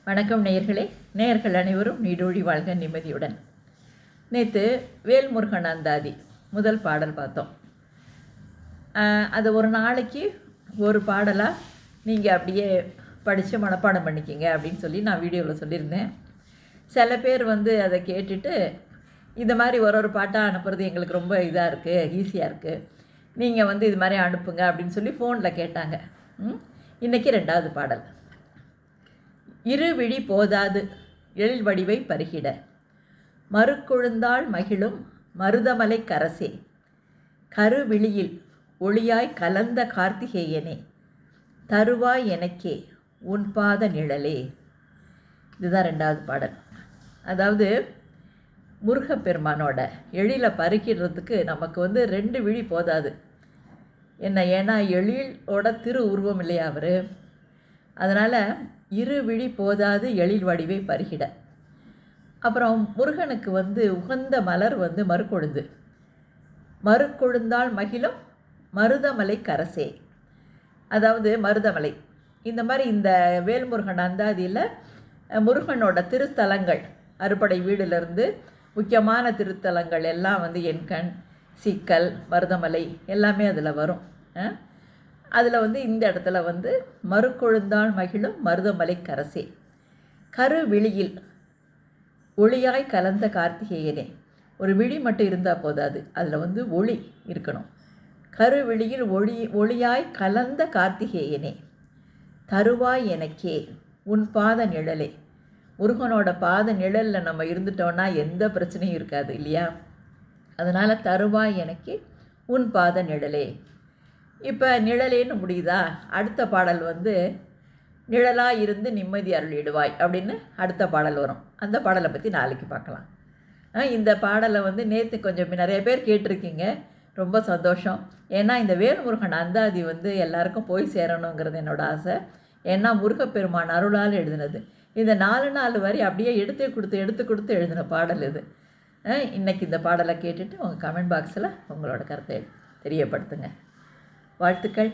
வணக்கம் நேயர்கள் அனைவரும் நீடோழி வாழ்க நிம்மதியுடன். நேற்று வேல்முருகன் அந்தாதி முதல் பாடல் பார்த்தோம். அது ஒரு நாளைக்கு ஒரு பாடலாக நீங்கள் அப்படியே படித்து மனப்பாடம் பண்ணிக்கிங்க அப்படின்னு சொல்லி நான் வீடியோவில் சொல்லியிருந்தேன். சில பேர் அதை கேட்டுட்டு இந்த மாதிரி ஒரு பாட்டாக அனுப்புறது எங்களுக்கு ரொம்ப இதாக இருக்குது, ஈஸியாக இருக்குது, நீங்கள் இது மாதிரி அனுப்புங்க அப்படின்னு சொல்லி ஃபோனில் கேட்டாங்க. இன்றைக்கி 2வது பாடல். இருவிழி போதாது எழில் வடிவை பருகிட மறுக்கொழுந்தாள் மகிழும் மருதமலை கரசே கருவிழியில் ஒளியாய் கலந்த கார்த்திகேயனே தருவாய் எனக்கே உன் பாத நிழலே. இதுதான் 2வது பாடல். அதாவது முருகப்பெருமானோட எழிலை பருகிடுறதுக்கு நமக்கு 2 விழி போதாது. ஏன்னா எழிலோட திரு உருவம் இல்லையா அவர். அதனால் இருவிழி போதாது எழில் வடிவை பருகிட. அப்புறம் முருகனுக்கு உகந்த மலர் மறுக்கொழுந்து, மறுக்கொழுந்தால் மகிழும் மருதமலை கரசே. அதாவது மருதமலை. இந்த மாதிரி இந்த வேல்முருகன் அந்தாதியில் முருகனோட திருத்தலங்கள், அறுபடை வீடுலேருந்து முக்கியமான திருத்தலங்கள் எல்லாம் எண்கண், சிக்கல், மருதமலை எல்லாமே அதில் வரும். அதில் இந்த இடத்துல மறுக்கொழுந்தாள் மகிழும் மருதமலை கரசே கருவிழியில் ஒளியாய் கலந்த கார்த்திகேயனே. ஒரு விழி மட்டும் இருந்தால் போதாது, அதில் ஒளி இருக்கணும். கருவிழியில் ஒளியாய் கலந்த கார்த்திகேயனே தருவாய் எனக்கே உன் பாத நிழலே. முருகனோட பாத நிழலில் நம்ம இருந்துட்டோன்னா எந்த பிரச்சனையும் இருக்காது இல்லையா. அதனால் தருவாய் எனக்கே உன் பாத நிழலே. இப்போ நிழலேன்னு முடியுதா. அடுத்த பாடல் நிழலாக இருந்து நிம்மதி அருளிடுவாய் அப்படின்னு அடுத்த பாடல் வரும். அந்த பாடலை பற்றி நாளைக்கு பார்க்கலாம். இந்த பாடலை நேற்று கொஞ்சம் நிறைய பேர் கேட்டிருக்கீங்க, ரொம்ப சந்தோஷம். ஏன்னா இந்த வேல்முருகன் அந்தாதி எல்லாருக்கும் போய் சேரணுங்கிறது என்னோடய ஆசை. ஏன்னா முருகப்பெருமான் அருளால் எழுதினது. இந்த 4 வரி அப்படியே எடுத்து கொடுத்து எழுதின பாடல் இது. இன்றைக்கி இந்த பாடலை கேட்டுட்டு உங்கள் கமெண்ட் பாக்ஸில் உங்களோட கருத்தை தெரியப்படுத்துங்க. வாழ்த்துக்கள்.